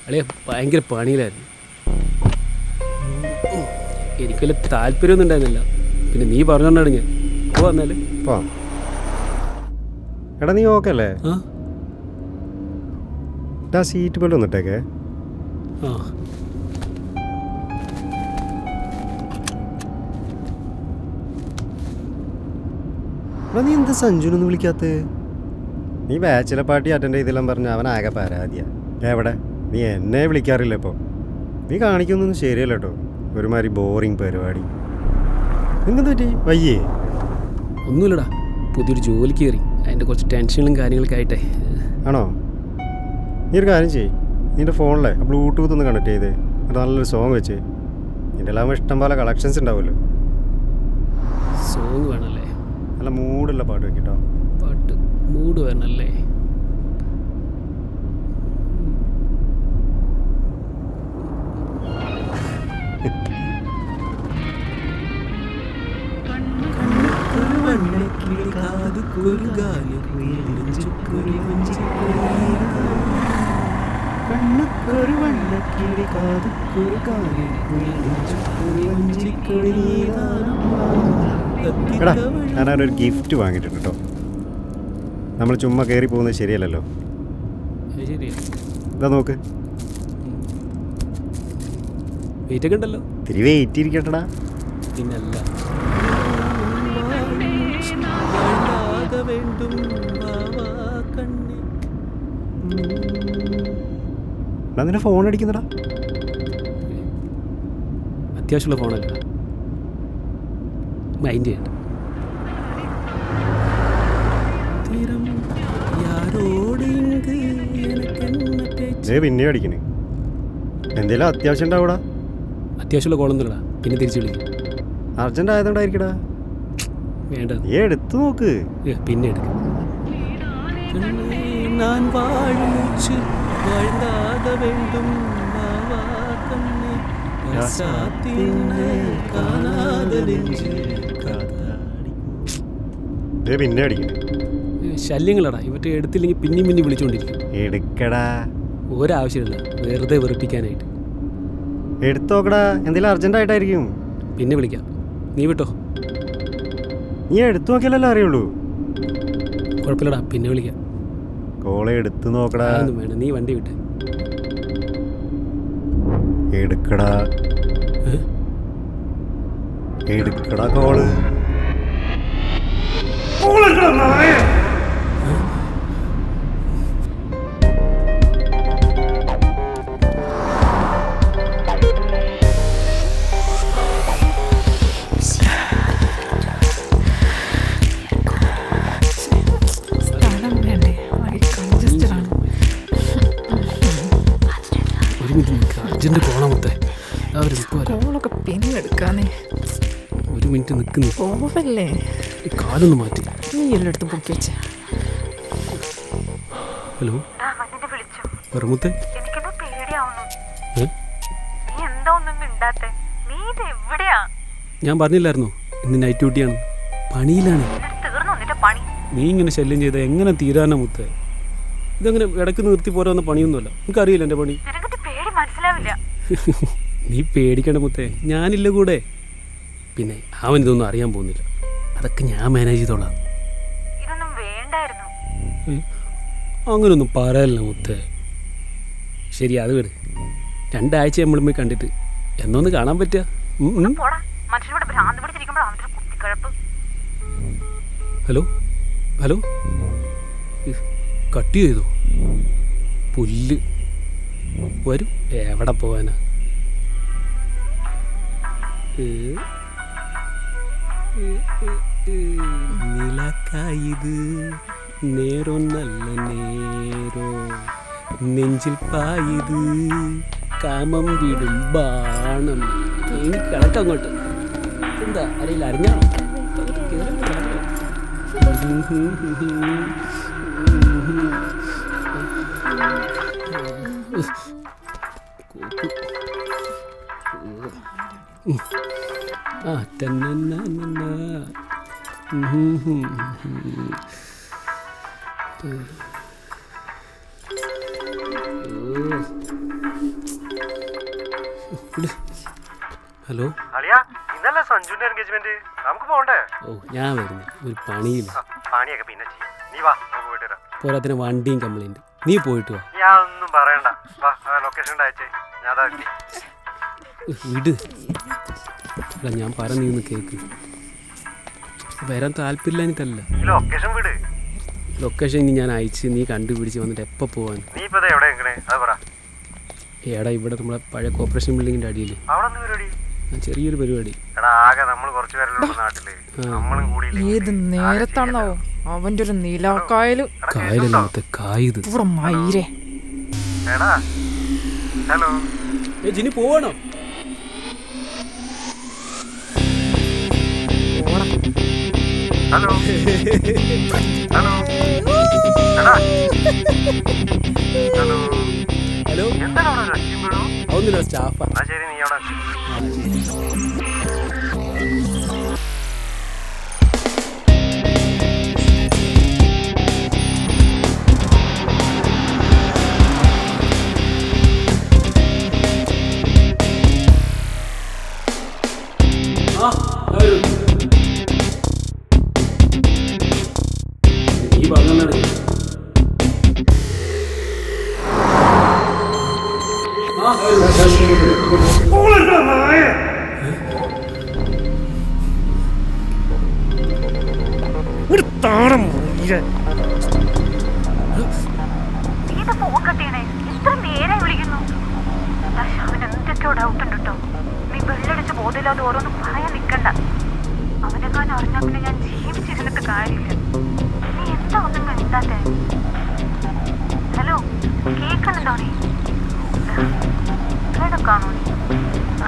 അളിയ ഭയങ്കര പണിയിലായിരുന്നു. എനിക്ക് വല്ല താല്പര്യമൊന്നും ഉണ്ടായിരുന്നില്ല. പിന്നെ നീ പറഞ്ഞോണ്ടാണ് ഞാൻ വന്നാല്. എടാ നീ ഓക്കെ അല്ലേ? ആ സീറ്റ് ബെൽറ്റ് ഒന്നിട്ടേക്കേ. ആ എടാ നീ എന്താ സഞ്ജുനൊന്നും വിളിക്കാത്തത്? നീ ബാച്ചിലർ പാർട്ടി അറ്റൻഡ് ചെയ്തില്ലെന്ന് പറഞ്ഞ അവനാകെ പരാതിയാ. എവിടെ നീ എന്നെ വിളിക്കാറില്ല ഇപ്പോൾ. നീ കാണിക്കുന്നൊന്നും ശരിയല്ല കേട്ടോ. ഒരുമാതിരി ബോറിങ് പരിപാടി. നിങ്ങെന്ത് പറ്റി? വയ്യേ? ഒന്നുമില്ലടാ, പുതിയൊരു ജോലിക്ക് കയറി. അതിൻ്റെ കുറച്ച് ടെൻഷനും കാര്യങ്ങളൊക്കെ ആയിട്ടേ. ആണോ? നീ ഒരു കാര്യം ചെയ്യ്, നിൻ്റെ ഫോണിലെ ബ്ലൂടൂത്ത് ഒന്ന് കണക്ട് ചെയ്ത് എന്നിട്ട് നല്ലൊരു സോങ് വെച്ച്. നിൻ്റെ എല്ലാം ഇഷ്ടം പോലെ കളക്ഷൻസ് ഉണ്ടാവുമല്ലോ. സോങ് വേണമല്ലേ? നല്ല മൂഡുള്ള പാട്ട് വെക്കിട്ടോ. പാട്ട് മൂഡ് വേണമല്ലേ? എടാ ഞാനൊരു ഗിഫ്റ്റ് വാങ്ങിയിട്ടുണ്ട് കേട്ടോ. നമ്മൾ ചുമ്മാ കയറി പോകുന്നത് ശരിയല്ലല്ലോ. ഇതാ നോക്ക്. വെയിറ്റ് ഒക്കെ ഉണ്ടല്ലോ. ഇത്തിരി വെയിറ്റ് ഇരിക്കട്ടടാ. പിന്നല്ല. നിന്റെ ഫോൺ അടിക്കുന്നടാ. അത്യാവശ്യമുള്ള ഫോണല്ല, മൈൻഡ് ചെയ്യണ്ട. പിന്നെ അടിക്കണേ. എന്തെങ്കിലും അത്യാവശ്യം ഉണ്ടാവൂടാ. അത്യാവശ്യമുള്ള കോളൊന്നുമില്ലടാ, പിന്നെ തിരിച്ചു വിളിക്കും. അർജന്റ് ആയതുകൊണ്ടായിരിക്കടാ. വേണ്ട, നീ എടുത്തു നോക്ക്. പിന്നെ എടുക്കും. പിന്നെ അടിക്കണേ. ശല്യങ്ങളടാ, ഇവറ്റ് എടുത്തില്ലെങ്കിൽ പിന്നെയും വിളിച്ചോണ്ടിരിക്കും. എടുക്കടാ. ഒരാവശ്യമില്ല, വെറുതെ വെറുപ്പിക്കാനായിട്ട്. എടുത്തു നോക്കടാ, എന്തെങ്കിലും അർജന്റ് ആയിട്ടായിരിക്കും. പിന്നെ വിളിക്കാം, നീ വിട്ടോ. നീ എടുത്തു നോക്കിയാലല്ലേ അറിയുള്ളൂ. കുഴപ്പമില്ലടാ, പിന്നെ വിളിക്കാം. കോള് എടുത്തു നോക്കടാ. ഒന്നും വേണം, നീ വണ്ടി വിട്ട്. എടുക്കടാ. എടുക്കടാ കോള്. അർജന്റ് കോളമൊത്തെ കോളൊക്കെ പിന്നെ എടുക്കാനേ. ഒരു മിനിറ്റ് നിൽക്കുന്നു. പോവല്ലേ? കാലൊന്ന് മാറ്റി. നീ എല്ലായിടത്തും പൊക്കി വെച്ചേ. ഹലോ പറമുത്തെ. ഞാൻ പറഞ്ഞില്ലായിരുന്നോ ഇന്ന് നൈറ്റ് ഡ്യൂട്ടിയാണ്, പണിയിലാണ്. നീ ഇങ്ങനെ ശല്യം ചെയ്ത എങ്ങനെ തീരാനാ മുത്തേ? ഇതങ്ങനെ ഇടയ്ക്ക് നിർത്തി പോരാന്ന പണിയൊന്നുമല്ല. എനിക്കറിയില്ല എൻ്റെ പണി. നീ പേടിക്കണ്ട മുത്തേ, ഞാനില്ല കൂടെ. പിന്നെ അവൻ ഇതൊന്നും അറിയാൻ പോകുന്നില്ല, അതൊക്കെ ഞാൻ മാനേജ് ചെയ്തോളാം. അങ്ങനൊന്നും പറയല്ല മുത്തേ. ശരി, അത് വിട്. 2 ആഴ്ച നമ്മൾ പോയി കണ്ടിട്ട് എന്നൊന്ന് കാണാൻ പറ്റുക. ഹലോ ഹലോ, കട്ട് ചെയ്തോ? പുല്ല് വരും, എവിടെ പോവാനാ? നിലക്കായത് നേരോ നല്ല നേരോ, നെഞ്ചിൽ പായത് കാമം വിടും ബാണം. എനിക്ക് കിടക്കങ്ങോട്ട്. എന്താ അറിയില്ല, അറിഞ്ഞാണോ? ആ തന്നെ. ഹലോ. അളിയാ ഇന്നല്ലേ സഞ്ജുവിന്റെ എൻഗേജ്മെന്റ്, നമുക്ക് പോണ്ടേ? ഓ ഞാൻ വരുന്നു, ഒരു പണിയില്ല. പണിയൊക്കെ പിന്നെ ചെയ്യാം, നീ വാ നമുക്ക് പോയിട്ട് വരാം. പോരാത്തിന് വണ്ടിയും കംപ്ലൈൻറ്റ്. നീ പോയിട്ട് വാ. ഞാൻ ഒന്നും പറയണ്ട, വാ ലൊക്കേഷൻ അയച്ചേ, ഞാൻ അതാ എത്തി. വിട്. എടാ ഞാൻ പറഞ്ഞ നീ ഒന്ന് കേക്ക്. വരാൻ താല്പര്യമില്ല. ലൊക്കേഷൻ വിട്. ലൊക്കേഷൻ ഇനി ഞാൻ അയച്ച് നീ കണ്ടുപിടിച്ച് വന്നിട്ട് എപ്പോൾ പോവാൻ? നീ ഇപ്പൊ എവിടെ നിൽക്കണേ അത് പറ. ഏടാ ഇവിടെ നമ്മളെ പഴയ കോർപ്പറേഷൻ ബിൽഡിങ്ങിൻ്റെ അടിയിൽ അവിടെ എന്ത് പരിപാടി? ചെറിയൊരു പരിപാടി. എടാ ആകെ നമ്മൾ കുറച്ച് പേരല്ലോ നാട്ടില്, നമ്മളും കൂടി ഏത് നേരത്താണോ അവന്റെ ഒരു നീലാക്കായല് കായലല്ലാത്ത കായത്. ഇവിടെ മയിരേ. എടാ ഹലോ ജിനി പോവാണോ? ഹലോ ഹലോ എടാ ഹലോ ഹലോ. എന്താണ് അവിടെ രക്ഷിപ്പോഴോ? അതൊന്നുമില്ല, സ്റ്റാഫാ. ആ ശരി, നീ അവിടെ ഈ പറഞ്ഞാണ് ഡൗട്ട് ഉണ്ട് കേട്ടോ. നീ വെള്ളടിച്ച് ബോധമില്ലാതെ ഓരോന്നും പറയാൻ നിൽക്കണ്ട. അവനെ കാണാൻ അറിഞ്ഞാൽ പിന്നെ ഞാൻ ജീവിച്ചിരുന്നിട്ട് കാര്യമില്ല. നീ എന്താ ഒന്നും മിണ്ടാത്തെ? ഹലോ കേൾക്കുന്നുണ്ടോ നീ? കിടക്കാണോ നീ?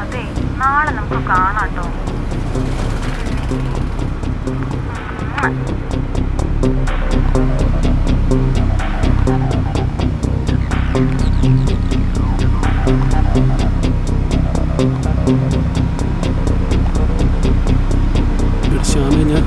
അതെ നാളെ നമുക്ക് കാണാട്ടോ. ശ്യാമേ ഞാൻ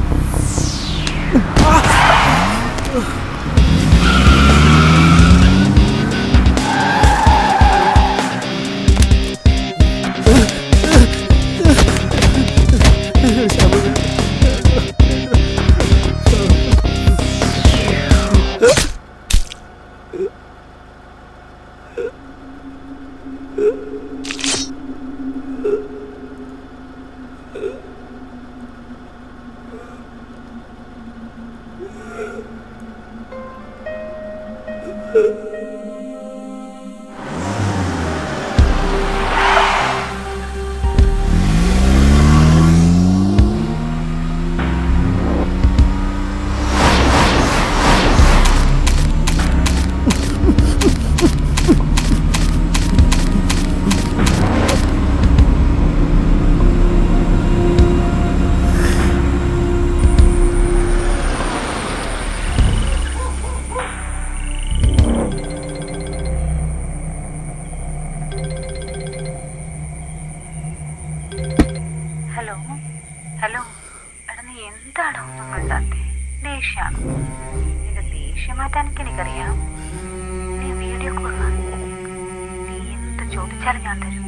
ഹലോ ഹലോ എടാ നീ എന്താണ് ഒന്നും മിണ്ടാത്തെ? ദേഷ്യാണ്. നിന്റെ ദേഷ്യം മാറ്റാൻ എനിക്കറിയാം. നീ വീഡിയോ കോൾ നീ എന്ത് ചോദിച്ചാലും ഞാൻ തരും.